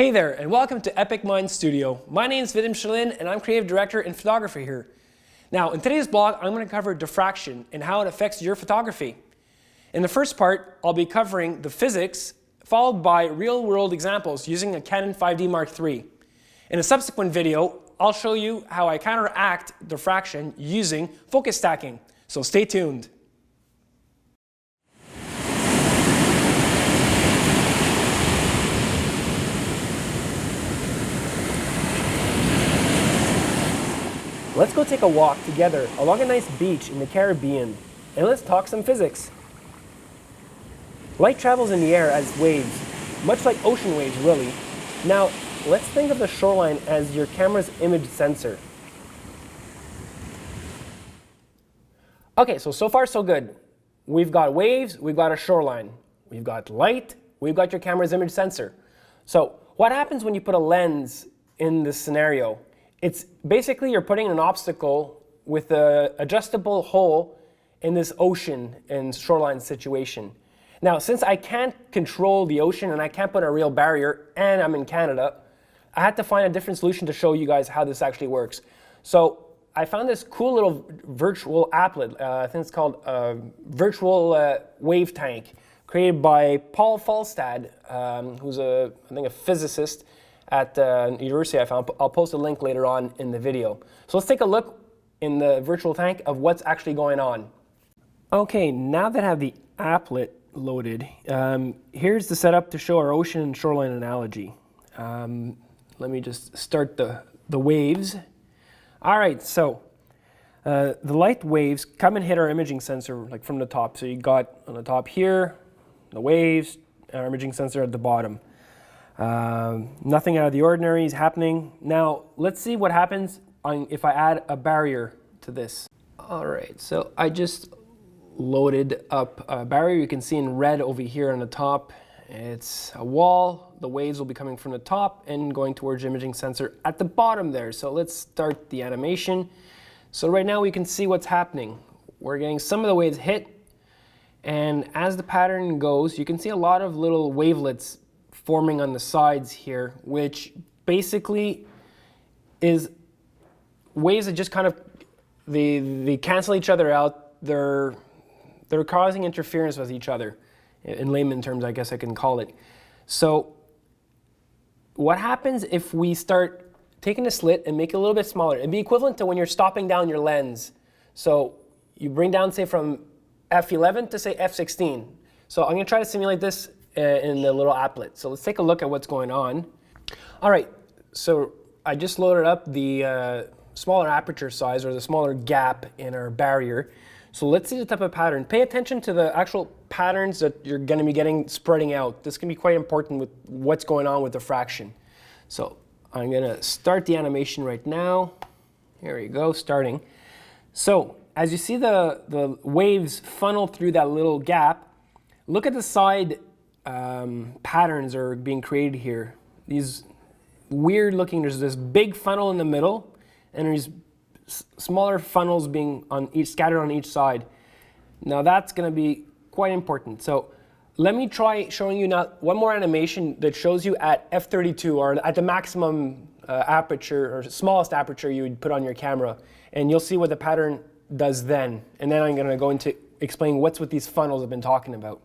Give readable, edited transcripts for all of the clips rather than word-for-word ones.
Hey there, and welcome to Epic Mind Studio. My name is Vadim Chiline, and I'm creative director and photographer here. Now, in today's blog, I'm going to cover diffraction and how it affects your photography. In the first part, I'll be covering the physics, followed by real-world examples using a Canon 5D Mark III. In a subsequent video, I'll show you how I counteract diffraction using focus stacking. So stay tuned. Let's go take a walk together along a nice beach in the Caribbean, and let's talk some physics. Light travels in the air as waves, much like ocean waves really. Now, let's think of the shoreline as your camera's image sensor. Okay, so far so good. We've got waves, we've got a shoreline. We've got light, we've got your camera's image sensor. So what happens when you put a lens in this scenario? It's basically you're putting an obstacle with an adjustable hole in this ocean and shoreline situation. Now, since I can't control the ocean and I can't put a real barrier, and I'm in Canada, I had to find a different solution to show you guys how this actually works. So I found this cool little virtual applet. I think it's called Virtual Wave Tank, created by Paul Falstad, who's I think a physicist at university I found. I'll post a link later on in the video. So let's take a look in the virtual tank of what's actually going on. Okay, now that I have the applet loaded, here's the setup to show our ocean and shoreline analogy. Let me just start the waves. All right, so the light waves come and hit our imaging sensor like from the top. So you got on the top here, the waves, our imaging sensor at the bottom. Nothing out of the ordinary is happening. Now, let's see what happens if I add a barrier to this. All right, so I just loaded up a barrier. You can see in red over here on the top. It's a wall. The waves will be coming from the top and going towards your imaging sensor at the bottom there. So let's start the animation. So right now we can see what's happening. We're getting some of the waves hit, and as the pattern goes, you can see a lot of little wavelets forming on the sides here, which basically is waves that just kind of they cancel each other out. They're causing interference with each other. In layman terms, I guess I can call it. So what happens if we start taking a slit and make it a little bit smaller? It'd be equivalent to when you're stopping down your lens. So you bring down, say, from f11 to, say, f16. So I'm going to try to simulate this in the little applet. So let's take a look at what's going on. All right, so I just loaded up the smaller aperture size, or the smaller gap in our barrier. So let's see the type of pattern. Pay attention to the actual patterns that you're going to be getting spreading out. This can be quite important with what's going on with diffraction. So I'm going to start the animation right now. Here we go, starting. So as you see the waves funnel through that little gap, look at the side patterns are being created here. These weird looking, there's this big funnel in the middle, and there's smaller funnels being scattered on each side. Now that's going to be quite important. So let me try showing you now one more animation that shows you at f32, or at the maximum aperture, or smallest aperture you would put on your camera, and you'll see what the pattern does then. And then I'm going to go into explain what's with these funnels I've been talking about.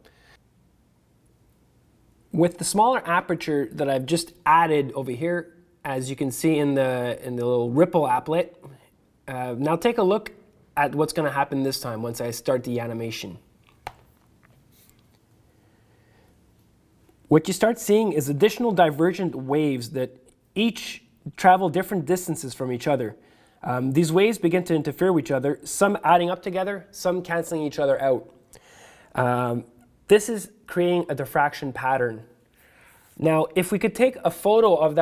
With the smaller aperture that I've just added over here, as you can see in the little ripple applet, now take a look at what's going to happen this time once I start the animation. What you start seeing is additional divergent waves that each travel different distances from each other. These waves begin to interfere with each other, some adding up together, some canceling each other out. This is creating a diffraction pattern. Now, if we could take a photo of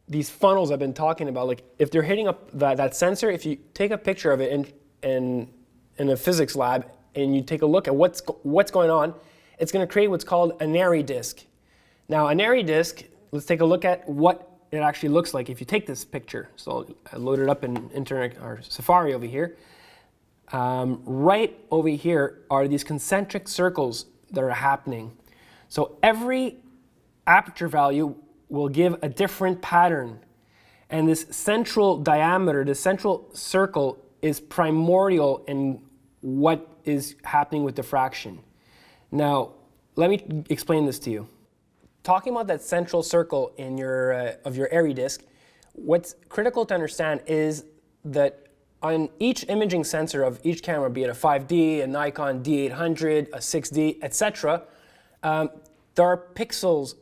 these funnels I've been talking about, like if they're hitting up that sensor, if you take a picture of it in a physics lab and you take a look at what's going on, it's going to create what's called an airy disk. Now, an airy disk, let's take a look at what it actually looks like if you take this picture. So I loaded it up in Internet or Safari over here. Right over here are these concentric circles that are happening. So every aperture value will give a different pattern. And this central diameter, the central circle, is primordial in what is happening with diffraction. Now, let me explain this to you. Talking about that central circle in of your airy disk, what's critical to understand is that on each imaging sensor of each camera, be it a 5D, a Nikon D800, a 6D, etc., there are pixels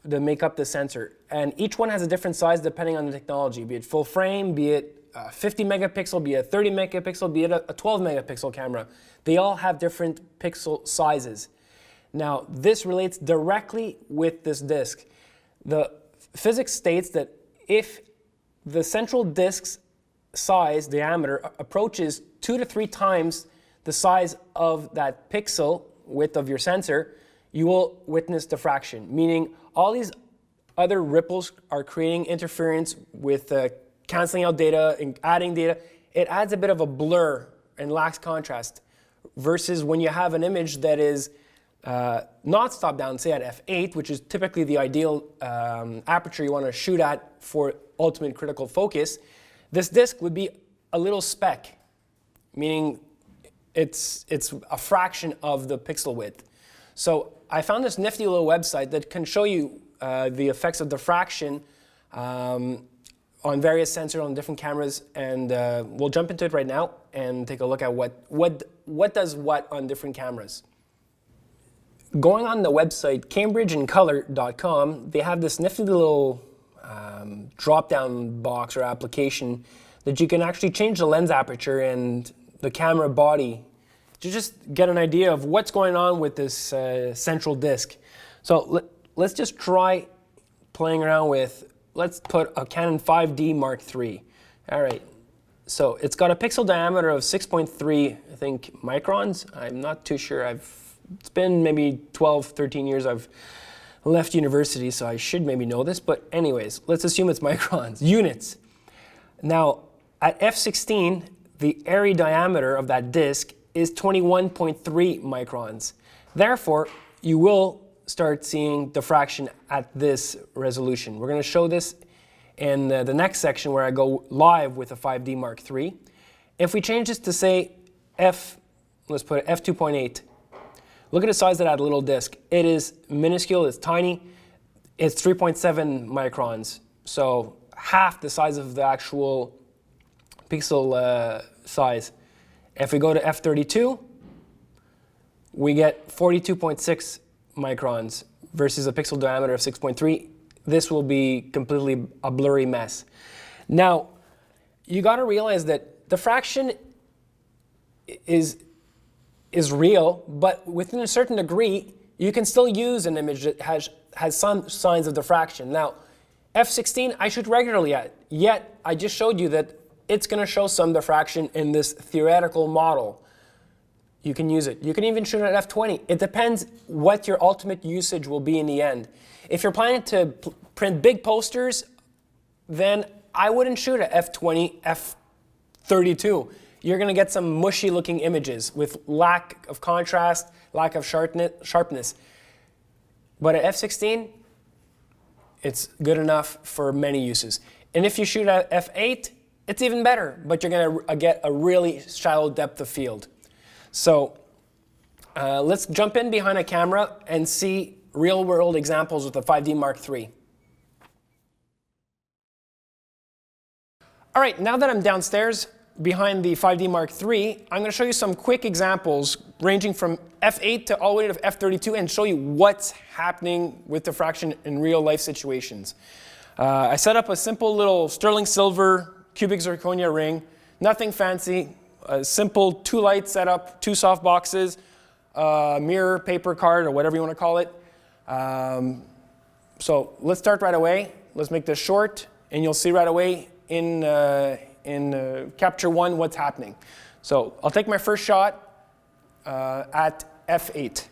that make up the sensor, and each one has a different size depending on the technology, be it full frame, be it 50 megapixel, be it 30 megapixel, be it a 12 megapixel camera. They all have different pixel sizes. Now, this relates directly with this disk. The physics states that if the central disk's size, diameter, approaches 2 to 3 times the size of that pixel width of your sensor, you will witness diffraction, meaning all these other ripples are creating interference with canceling out data and adding data. It adds a bit of a blur and lacks contrast versus when you have an image that is not stop down, say at f8, which is typically the ideal aperture you want to shoot at for ultimate critical focus. This disk would be a little speck, meaning it's a fraction of the pixel width. So I found this nifty little website that can show you the effects of diffraction on various sensors on different cameras, and we'll jump into it right now and take a look at what does what on different cameras. Going on the website cambridgeandcolor.com, they have this nifty little drop-down box or application that you can actually change the lens aperture and the camera body to just get an idea of what's going on with this central disk. So let's just try playing around with, let's put a Canon 5D Mark III. All right, so it's got a pixel diameter of 6.3, I think, microns. I'm not too sure. It's been maybe 12, 13 years I've left university, so I should maybe know this. But anyways, let's assume it's microns, units. Now, at f16, the airy diameter of that disk is 21.3 microns. Therefore, you will start seeing diffraction at this resolution. We're going to show this in the next section where I go live with a 5D Mark III. If we change this to, say, let's put it f2.8. Look at the size of that little disk. It is minuscule, it's tiny. It's 3.7 microns, so half the size of the actual pixel size. If we go to f32, we get 42.6 microns versus a pixel diameter of 6.3. This will be completely a blurry mess. Now, you got to realize that diffraction is real, but within a certain degree, you can still use an image that has some signs of diffraction. Now, f16 I shoot regularly at, yet I just showed you that it's going to show some diffraction in this theoretical model. You can use it. You can even shoot at f20. It depends what your ultimate usage will be in the end. If you're planning to print big posters, then I wouldn't shoot at f20, f32. You're going to get some mushy looking images with lack of contrast, lack of sharpness. But at f16, it's good enough for many uses. And if you shoot at f8, it's even better, but you're going to get a really shallow depth of field. So let's jump in behind a camera and see real-world examples with the 5D Mark III. All right, now that I'm downstairs behind the 5D Mark III, I'm going to show you some quick examples ranging from f8 to all the way to f32 and show you what's happening with diffraction in real-life situations. I set up a simple little sterling silver cubic zirconia ring, nothing fancy, a simple 2 light setup, 2 soft boxes, mirror, paper card, or whatever you want to call it. So let's start right away. Let's make this short, and you'll see right away in Capture 1 what's happening. So I'll take my first shot at f8.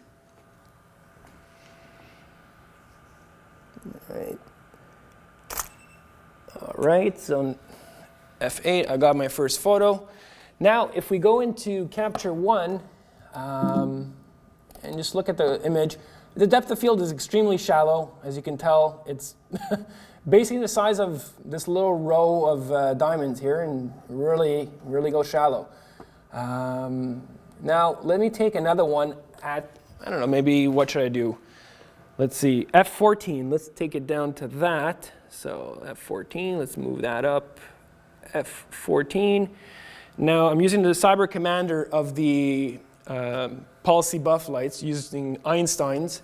All right, so f8, I got my first photo. Now, if we go into Capture 1 and just look at the image, The depth of field is extremely shallow, as you can tell. It's basically the size of this little row of diamonds here, and really, really go shallow. Now, let me take another one at, I don't know, maybe what should I do? Let's see, f14. Let's take it down to that. So f14, let's move that up. f14. Now, I'm using the Cyber Commander of the policy buff lights using Einstein's.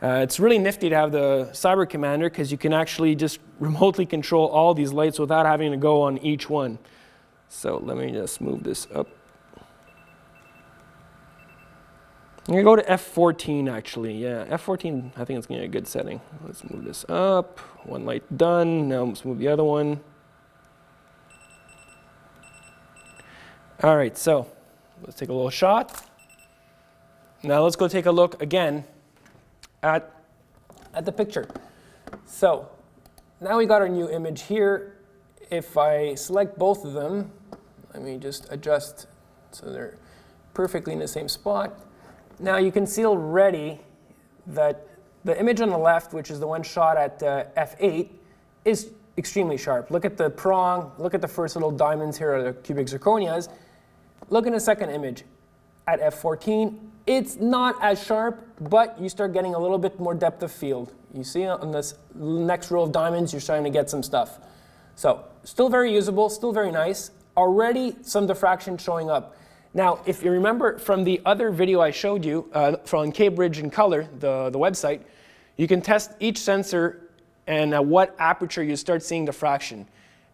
It's really nifty to have the Cyber Commander because you can actually just remotely control all these lights without having to go on each one. So let me just move this up. I'm going to go to f14 actually. Yeah, f14, I think it's going to be a good setting. Let's move this up. One light done. Now let's move the other one. All right, so let's take a little shot. Now let's go take a look again at the picture. So now we got our new image here. If I select both of them, let me just adjust so they're perfectly in the same spot. Now you can see already that the image on the left, which is the one shot at f8, is extremely sharp. Look at the prong, look at the first little diamonds here, or the cubic zirconias. Look in the second image at f14. It's not as sharp, but you start getting a little bit more depth of field. You see on this next row of diamonds, you're starting to get some stuff. So still very usable, still very nice. Already some diffraction showing up. Now, if you remember from the other video I showed you from Cambridge in Color, the website, you can test each sensor and at what aperture you start seeing diffraction.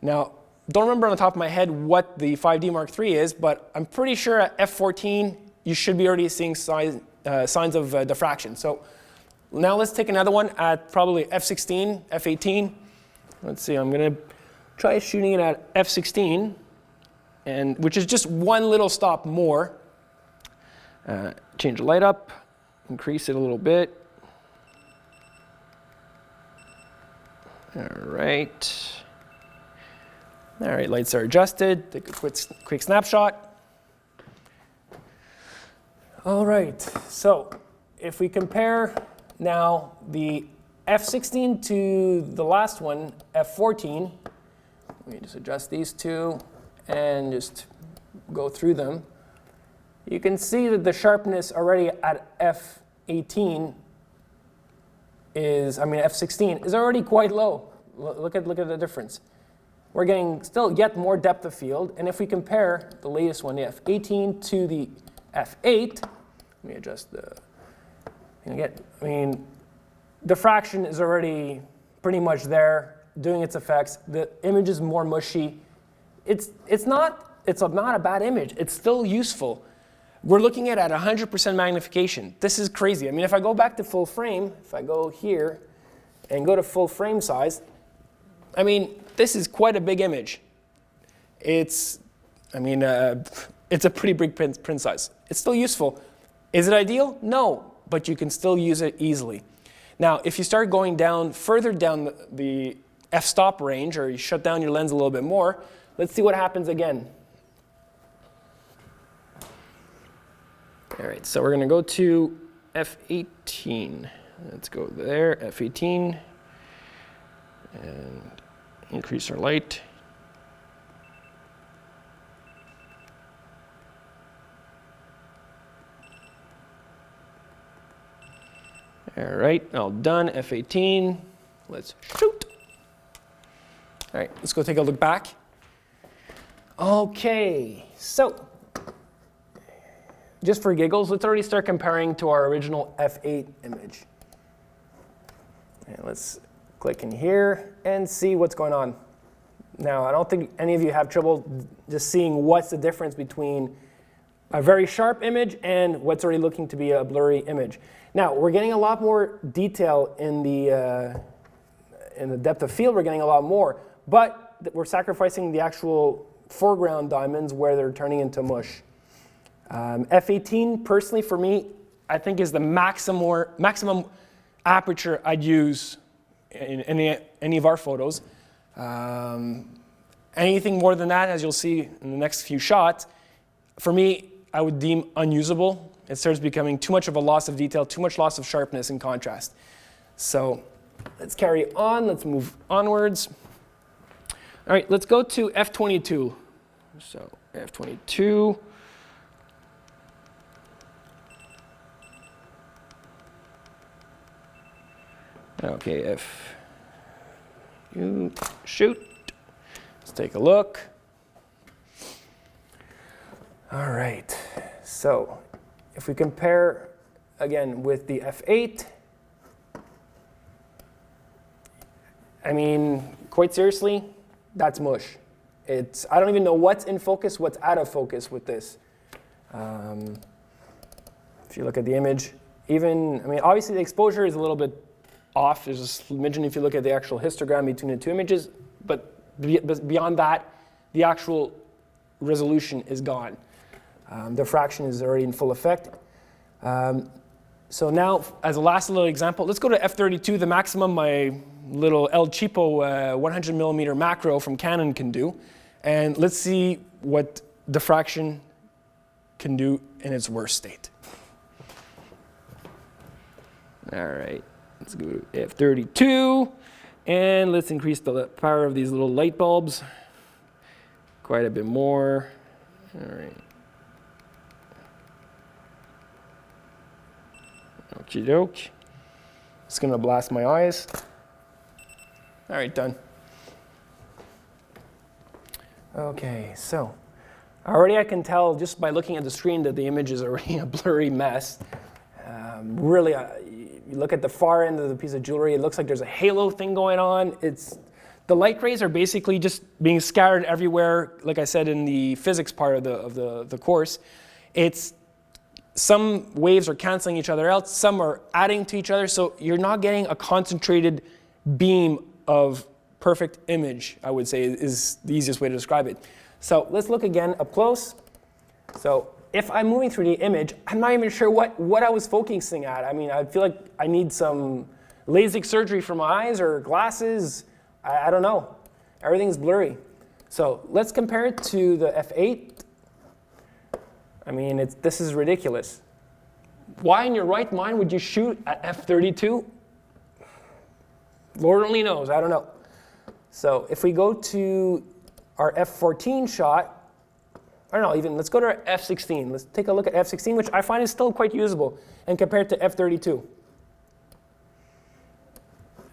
Now, don't remember on the top of my head what the 5D Mark III is, but I'm pretty sure at f14 you should be already seeing signs of diffraction. So now let's take another one at probably f16, f18. Let's see, I'm going to try shooting it at f16, which is just one little stop more. Change the light up, increase it a little bit. All right. All right, lights are adjusted. Take a quick snapshot. All right, so if we compare now the f16 to the last one, f14, let me just adjust these two and just go through them. You can see that the sharpness already at f18 is, f16 is already quite low. Look at the difference. We're getting still yet more depth of field, and if we compare the latest one, the f18 to the f8, let me adjust the, diffraction is already pretty much there, doing its effects. The image is more mushy. It's not a bad image. It's still useful. We're looking at 100% magnification. This is crazy. If I go back to full frame, if I go here and go to full frame size, this is quite a big image. It's a pretty big print size. It's still useful. Is it ideal? No, but you can still use it easily. Now, if you start going down further down the f-stop range, or you shut down your lens a little bit more, let's see what happens again. All right, so we're going to go to f18. Let's go there, f18, and increase our light. All right, all done, f18. Let's shoot. All right, let's go take a look back. Okay, so just for giggles, let's already start comparing to our original f8 image. And let's click in here and see what's going on. Now, I don't think any of you have trouble just seeing what's the difference between a very sharp image and what's already looking to be a blurry image. Now, we're getting a lot more detail in the depth of field. We're getting a lot more, but we're sacrificing the actual foreground diamonds where they're turning into mush. F18, personally for me, I think is the maximum aperture I'd use in any of our photos. Anything more than that, as you'll see in the next few shots, for me, I would deem unusable. it starts becoming too much of a loss of detail, too much loss of sharpness and contrast. So let's carry on. Let's move onwards. All right, let's go to f22. So f22. Okay, if you shoot, let's take a look. All right, so if we compare again with the f8, I mean, quite seriously, that's mush. I don't even know what's in focus, what's out of focus with this. If you look at the image, I mean, obviously the exposure is a little bit off. There's a smidgen if you look at the actual histogram between the two images, but beyond that, the actual resolution is gone. Diffraction is already in full effect. So now, as a last little example, let's go to f32, the maximum my little El Cheapo 100 millimeter macro from Canon can do. And let's see what diffraction can do in its worst state. All right, let's go to f32. And let's increase the power of these little light bulbs quite a bit more. All right. Okie doke. It's going to blast my eyes. All right, done. Okay, so already I can tell just by looking at the screen that the image is already a blurry mess. Really, you look at the far end of the piece of jewelry, it looks like there's a halo thing going on. The light rays are basically just being scattered everywhere, like I said in the physics part of the course. Some waves are canceling each other out, some are adding to each other, so you're not getting a concentrated beam of perfect image, I would say, is the easiest way to describe it. So let's look again up close. So if I'm moving through the image, I'm not even sure what I was focusing at. I mean, I feel like I need some LASIK surgery for my eyes or glasses. I don't know. Everything's blurry. So let's compare it to the f8. I mean, this is ridiculous. Why in your right mind would you shoot at f32? Lord only knows, I don't know. So if we go to our f14 shot, I don't know, even let's go to our f16. Let's take a look at f16, which I find is still quite usable, and compare it to f32.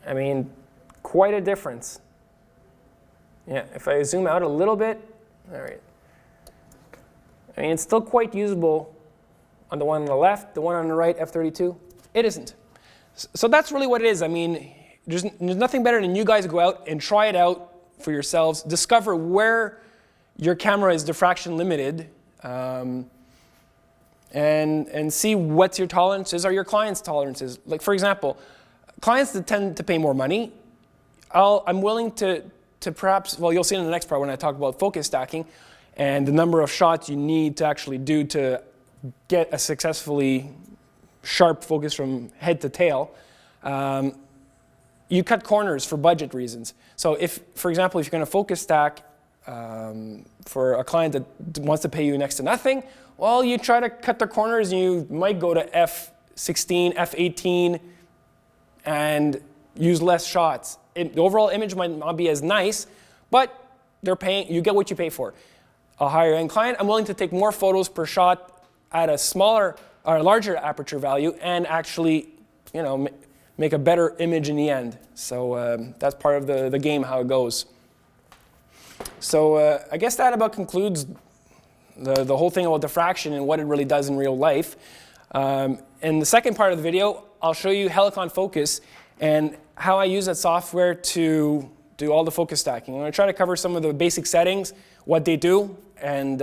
I mean, quite a difference. Yeah, if I zoom out a little bit, all right. I mean, it's still quite usable on the one on the left, the one on the right, f32. It isn't. So that's really what it is. I mean, there's nothing better than you guys go out and try it out for yourselves, discover where your camera is diffraction limited, and see what your tolerances are, your clients' tolerances. Like, for example, clients that tend to pay more money, I'm willing to perhaps, well, you'll see in the next part when I talk about focus stacking, and the number of shots you need to actually do to get a successfully sharp focus from head to tail. You cut corners for budget reasons. So if, for example, if you're going to focus stack for a client that wants to pay you next to nothing, well, you try to cut the corners and you might go to f16, f18, and use less shots. The overall image might not be as nice, but you get what you pay for. A higher end client, I'm willing to take more photos per shot at a smaller or larger aperture value and actually, make a better image in the end. So that's part of the game, how it goes. So I guess that about concludes the whole thing about diffraction and what it really does in real life. In the second part of the video, I'll show you Helicon Focus and how I use that software to do all the focus stacking. I'm going to try to cover some of the basic settings, what they do, and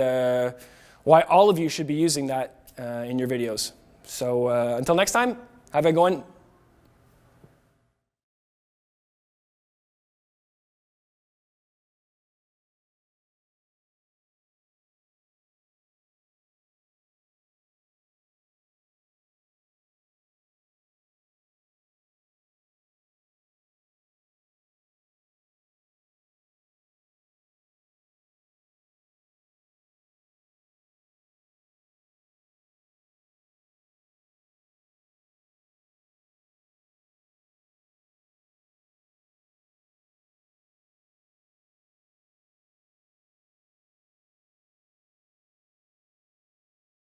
why all of you should be using that in your videos. So until next time, have a good one.